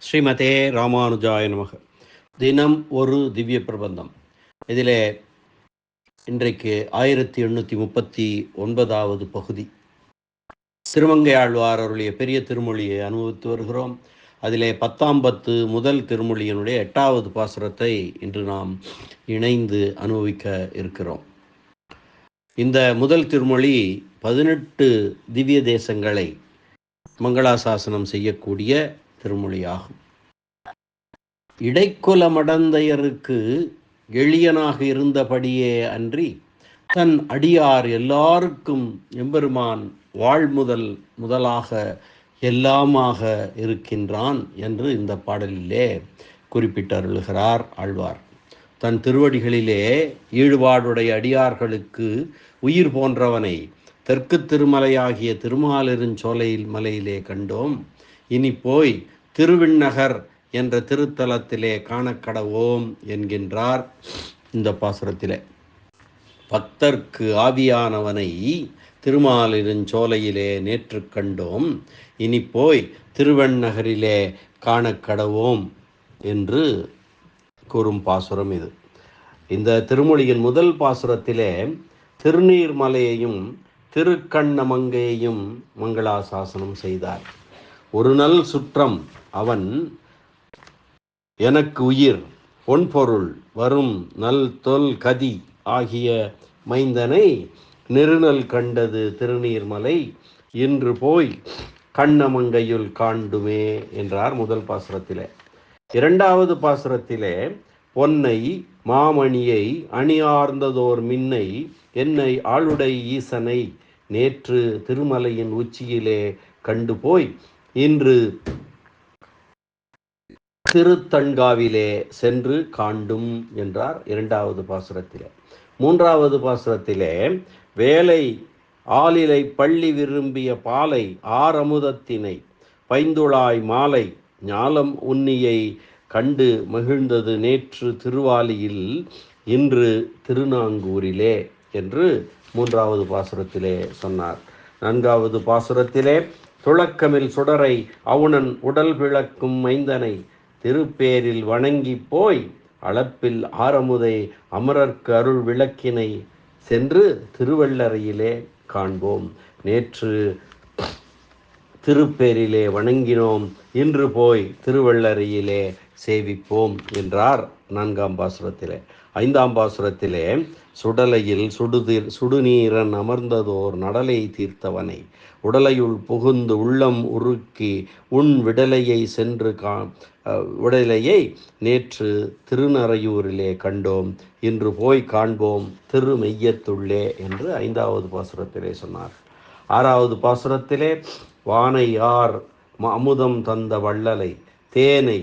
ஸ்ரீமதே ராமானுஜாய நமக. தினம் ஒரு திவ்ய பிரபந்தம். இதிலே இன்றைக்கு 1839வது பகுதி. திருமங்கை ஆழ்வார் அருளிய பெரிய திருமொழியை அனுபவித்து வருகிறோம். அதிலே 10ஆம் பத்து முதல் திருமொழியினுடைய 8வது பாசுரத்தை இன்று நாம் இணைந்து அனுபவிக்க இருக்கிறோம். இந்த முதல் திருமொழி 18 திவ்ய தேசங்களை மங்களாசாசனம் செய்யக்கூடிய திருமொழியாகும். இடைக்குல மடந்தையருக்கு எளியனாக இருந்தபடியே அன்றி தன் அடியார் எல்லாருக்கும் எம்பெருமான் முதலாக எல்லாமாக இருக்கின்றான் என்று இந்த பாடலிலே குறிப்பிட்டருளுகிறார் ஆழ்வார். தன் திருவடிகளிலே ஈடுபாடுடைய அடியார்களுக்கு உயிர் போன்றவனை தெற்கு திருமலையாகிய திருமாலிருஞ்சோலையில் மலையிலே கண்டோம். இனி போய் திருவிண்ணகர் என்ற திருத்தலத்திலே காணக்கடவோம் என்கின்றார் இந்த பாசுரத்திலே. பக்தர்க்கு ஆவியானவனை திருமாலிருஞ்சோலையிலே நேற்று கண்டோம், இனி போய் திருவெண்ணகரிலே காணக்கடவோம் என்று கூறும் பாசுரம் இது. இந்த திருமொழியின் முதல் பாசுரத்திலே திருநீர்மலையையும் திருக்கண்ணமங்கையையும் மங்களாசாசனம் செய்தார். ஒரு நல் சுற்றம் அவன் எனக்கு உயிர் பொன்பொருள் வரும் நல் தொல் கதி ஆகிய மைந்தனை நெருநல் கண்டது திருநீர்மலை இன்று போய் கண்ணமங்கையுள் காண்டுமே என்றார் முதல் பாசுரத்திலே. இரண்டாவது பாசுரத்திலே பொன்னை மாமணியை அணியார்ந்ததோர் மின்னை என்னை ஆளுடை ஈசனை நேற்று திருமலையின் உச்சியிலே கண்டு போய் இன்று திருத்தண்காவிலே சென்று காண்டும் என்றார் இரண்டாவது பாசுரத்திலே. மூன்றாவது பாசுரத்திலே வேலை ஆலிலை பள்ளி விரும்பிய பாலை ஆரமுதத்தினை பைந்துளாய் மாலை ஞாலம் உன்னியை கண்டு மகிழ்ந்தது நேற்று திருவாலியில் இன்று திருநாங்கூரிலே என்று மூன்றாவது பாசுரத்திலே சொன்னார். நான்காவது பாசுரத்திலே துளக்கமில் சுடரை அவுணன் உடல் பிளக்கும் மைந்தனை திருப்பேரில் வணங்கி போய் அளப்பில் ஆரமுதை அமரர்க்கு அருள் விளக்கினை சென்று திருவள்ளரையிலே காண்போம். நேற்று திருப்பேரிலே வணங்கினோம், இன்று போய் திருவள்ளரையிலே சேவிப்போம் என்றார் நான்காம் பாசுரத்திலே. ஐந்தாம் பாசுரத்திலே சுடலையில் சுடுநீரன் அமர்ந்ததோர் நடலை தீர்த்தவனை உடலையுள் புகுந்து உள்ளம் உருக்கி உன் விடலையை சென்று விடலையை நேற்று திருநறையூரிலே கண்டோம், இன்று போய் காண்போம் திருமெய்யத்துள்ளே என்று ஐந்தாவது பாசுரத்திலே சொன்னார். ஆறாவது பாசுரத்திலே வானை யார் அமுதம் தந்த வள்ளலை தேனை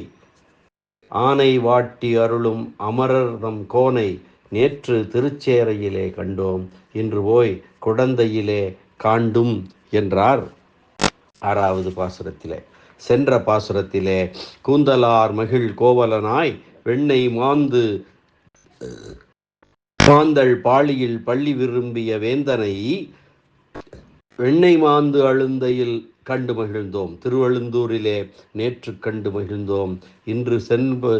ஆனை வாட்டி அருளும் அமரர்தம் கோனை நேற்று திருச்சேரையிலே கண்டோம், இன்று போய் குடந்தையிலே காண்டும் என்றார் ஆறாவது பாசுரத்திலே. சென்ற பாசுரத்திலே கூந்தலார் மகிழ் கோவலனாய் வெண்ணை மாந்தள் பாளியில் பள்ளி விரும்பிய வேந்தனை வெண்ணெய் மாந்து அழுந்தையில் கண்டு மகிழ்ந்தோம், திருவழுந்தூரிலே நேற்று கண்டு மகிழ்ந்தோம், இன்று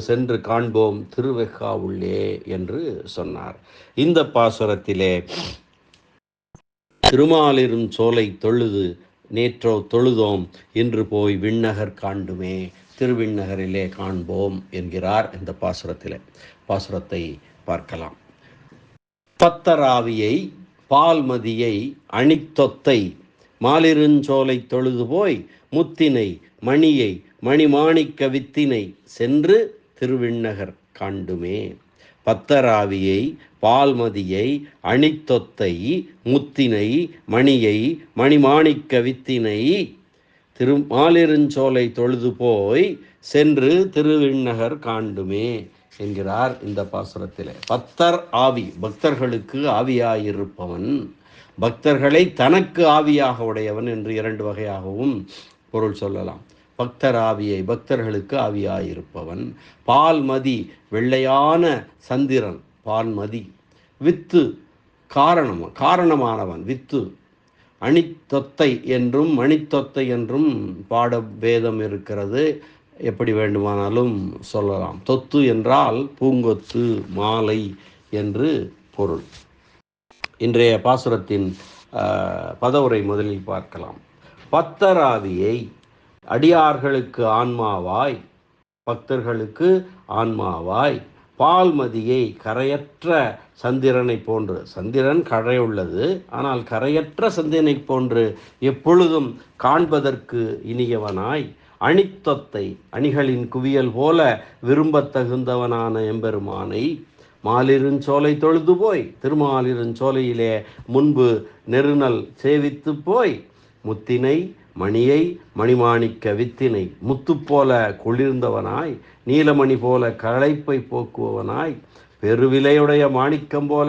சென்று காண்போம் திருவெக்காவுள்ளே என்று சொன்னார். இந்த பாசுரத்திலே திருமாலிரும் சோலை தொழுது நேற்றோ தொழுதோம், இன்று போய் விண்ணகர் காண்டுமே திருவிண்ணகரிலே காண்போம் என்கிறார். இந்த பாசுரத்தை பார்க்கலாம். பத்தராவியை பால்மதியை அணித்தொத்தை மாலிருஞ்சோலை தொழுது போய் முத்தினை மணியை மணிமாணிக்க வித்தினை சென்று திருவிண்ணகர் காண்டுமே. பத்தராவியை பால்மதியை அணித்தொத்தை முத்தினை மணியை மணிமாணிக்க வித்தினை மாலிருஞ்சோலை தொழுது போய் சென்று திருவிண்ணகர் காண்டுமே என்கிறார் இந்த பாசுரத்திலே. பத்தர் ஆவி பக்தர்களுக்கு ஆவியாயிருப்பவன், பக்தர்களை தனக்கு ஆவியாக உடையவன் என்று இரண்டு வகையாகவும் பொருள் சொல்லலாம். பக்தர் ஆவியை பக்தர்களுக்கு ஆவியாயிருப்பவன். பால்மதி வெள்ளையான சந்திரன் பால்மதி. With காரணமானவன் with. அணித்தொத்தை என்றும் மணித்தொத்தை என்றும் பாட வேதம் இருக்கிறது. எப்படி வேண்டுமானாலும் சொல்லலாம். தொத்து என்றால் பூங்கொத்து, மாலை என்று பொருள். இன்றைய பாசுரத்தின் பதவுரை முதலில் பார்க்கலாம். பத்தராவியை அடியார்களுக்கு ஆன்மாவாய், பக்தர்களுக்கு ஆன்மாவாய், பால்மதியை கரையற்ற சந்திரனை போன்று, சந்திரன் கரையுள்ளது, ஆனால் கரையற்ற சந்திரனை போன்று எப்பொழுதும் காண்பதற்கு இனியவனாய், அணித்தொத்தை அணிகளின் குவியல் போல விரும்பத் தகுந்தவனான எம்பெருமானை மாலிருஞ்சோலை தொழுது போய், திருமாலிருஞ்சோலையிலே முன்பு நெருநல் சேவித்து போய், முத்தினை மணியை மணிமாணிக்க வித்தினை முத்து போல குளிர்ந்தவனாய், நீலமணி போல களைப்பை போக்குவனாய், பெருவிலையுடைய மாணிக்கம் போல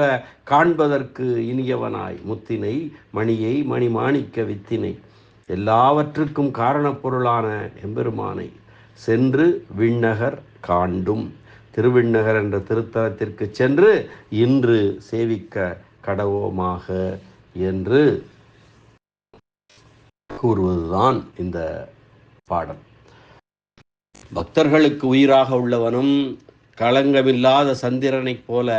காண்பதற்கு இனியவனாய், முத்தினை மணியை மணிமாணிக்க வித்தினை எல்லாவற்றுக்கும் காரணப்பொருளான எம்பெருமானை சென்று விண்ணகர் காண்டும், திருவிண்ணகர் என்ற திருத்தலத்திற்கு சென்று இன்று சேவிக்க கடவோமாக என்று கூறுவதுதான் இந்த பாடம். பக்தர்களுக்கு உயிராக உள்ளவனும் களங்கமில்லாத சந்திரனைப் போல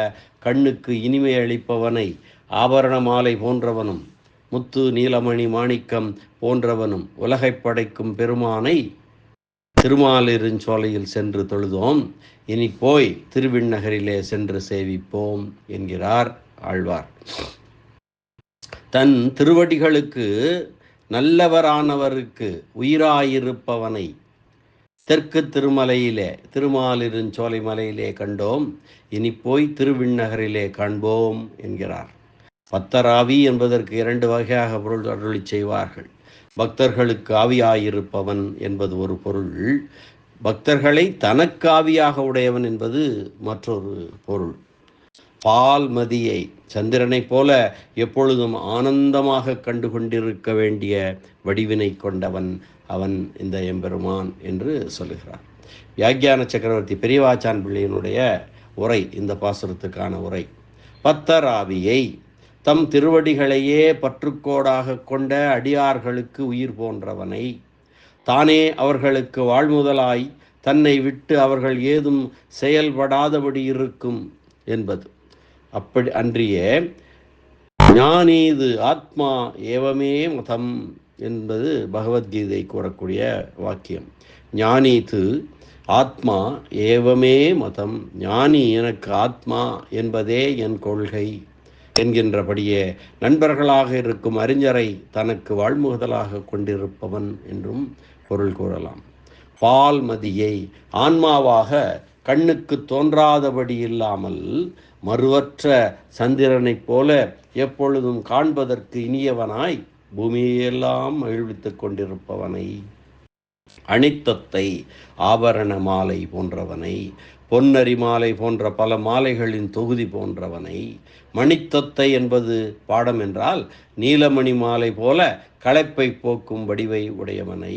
கண்ணுக்கு இனிமை அளிப்பவனை, ஆபரண மாலை போன்றவனும் முத்து நீலமணி மாணிக்கம் போன்றவனும் உலகை படைக்கும் பெருமானை திருமாலிருஞ்சோலையில் சென்று தொழுதோம், இனி போய் திருவிண்ணகரிலே சென்று சேவிப்போம் என்கிறார் ஆழ்வார். தன் திருவடிகளுக்கு நல்லவரானவருக்கு உயிராயிருப்பவனை தெற்கு திருமலையிலே, திருமாலிருஞ்சோலை மலையிலே கண்டோம், இனி போய் திருவிண்ணகரிலே காண்போம் என்கிறார். பத்தராவி என்பதற்கு 2 வகையாக பொருள் அருளி செய்வார்கள். பக்தர்களுக்கு ஆவியாயிருப்பவன் என்பது ஒரு பொருள், பக்தர்களை தனக்கு ஆவியாக உடையவன் என்பது மற்றொரு பொருள். பால்மதியை சந்திரனை போல எப்பொழுதும் ஆனந்தமாக கண்டு கொண்டிருக்க வேண்டிய வடிவினை கொண்டவன் அவன் இந்த எம்பெருமான் என்று சொல்லுகிறார். வியாக்கியான சக்கரவர்த்தி பெரியவாச்சான் பிள்ளையினுடைய உரை, இந்த பாசுரத்துக்கான உரை. பத்தராவியை தம் திருவடிகளையே பற்றுக்கோடாக கொண்ட அடியார்களுக்கு உயிர் போன்றவனை, தானே அவர்களுக்கு வாழ்முதலாய் தன்னை விட்டு அவர்கள் ஏதும் செயல்படாதபடி இருக்கும் என்பது. அப்படி அன்றியே ஞானீது ஆத்மா ஏவமே மதம் என்பது பகவத்கீதை கூறக்கூடிய வாக்கியம். ஞானீது ஆத்மா ஏவமே மதம், ஞானி எனக்கு ஆத்மா என்பதே என் கொள்கை என்கின்றபடியே நண்பர்களாக இருக்கும் அறிஞரை தனக்கு வாழ்முதலாக கொண்டிருப்பவன் என்றும் பொருள் கூறலாம். பால்மதியை ஆன்மாவாக கண்ணுக்கு தோன்றாதபடி இல்லாமல் மறுவற்ற சந்திரனைப் போல எப்பொழுதும் காண்பதற்கு இனியவனாய் பூமியெல்லாம் மகிழ்வித்துக் கொண்டிருப்பவனை, அணித்தொத்தை ஆபரண மாலை போன்றவனை, பொன்னரி மாலை போன்ற பல மாலைகளின் தொகுதி போன்றவனை, மணித்தொத்தை என்பது பாடம் என்றால் நீலமணி மாலை போல களைப்பை போக்கும் வடிவை உடையவனை,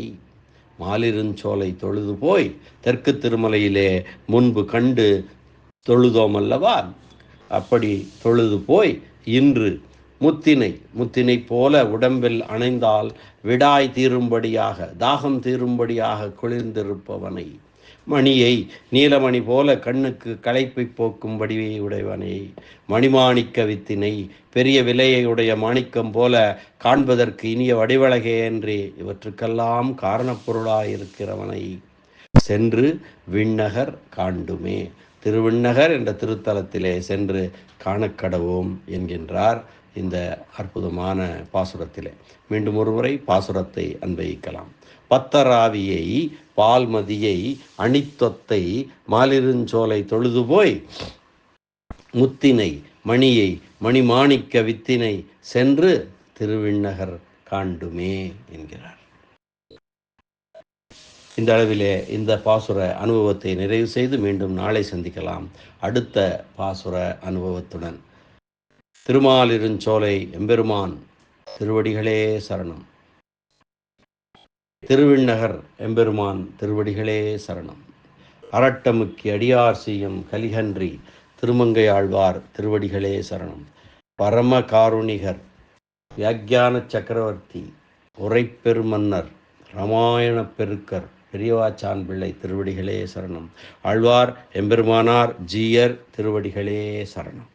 மாலிருஞ்சோலை தொழுது போய் தெற்கு திருமலையிலே முன்பு கண்டு தொழுதோம் அல்லவா, அப்படி தொழுது போய் இன்று முத்தினை போல உடம்பில் அணைந்தால் விடாய் தீரும்படியாக, தாகம் தீரும்படியாக குளிர்ந்திருப்பவனை, மணியை நீலமணி போல கண்ணுக்கு களைப்பை போக்கும் வடிவை உடையவனை, மணிமாணிக்க வித்தினை பெரிய விலையுடைய மாணிக்கம் போல காண்பதற்கு இனிய வடிவழகே என்று இவற்றுக்கெல்லாம் காரணப்பொருளாயிருக்கிறவனை சென்று விண்ணகர் காண்டுமே, திருவிண்ணகர் என்ற திருத்தலத்திலே சென்று காணக்கடவோம் என்கின்றார் இந்த அற்புதமான பாசுரத்திலே. மீண்டும் ஒருமுறை பாசுரத்தை அன்வயிக்கலாம். பத்தராவியை பால்மதியை அணித்தொத்தை மாலிருஞ்சோலை தொழுது போய், முத்தினை மணியை மணிமாணிக்க வித்தினை சென்று திருவிண்ணகர் காண்டுமே என்கிறார். இந்த அளவிலே இந்த பாசுர அனுபவத்தை நிறைவு செய்து மீண்டும் நாளை சந்திக்கலாம் அடுத்த பாசுர அனுபவத்துடன். திருமாலிருஞ்சோலை எம்பெருமான் திருவடிகளே சரணம். திருவிண்ணகர் எம்பெருமான் திருவடிகளே சரணம். அரட்டமுக்கி அடியார் செய்யும் கலிகன்றி திருமங்கையாழ்வார் திருவடிகளே சரணம். பரம காருணிகர் வியாக்கியான சக்கரவர்த்தி உரைப்பெருமன்னர் இராமாயண பெருக்கர் பெரியவாச்சான் பிள்ளை திருவடிகளே சரணம். ஆழ்வார் எம்பெருமானார் ஜீயர் திருவடிகளே சரணம்.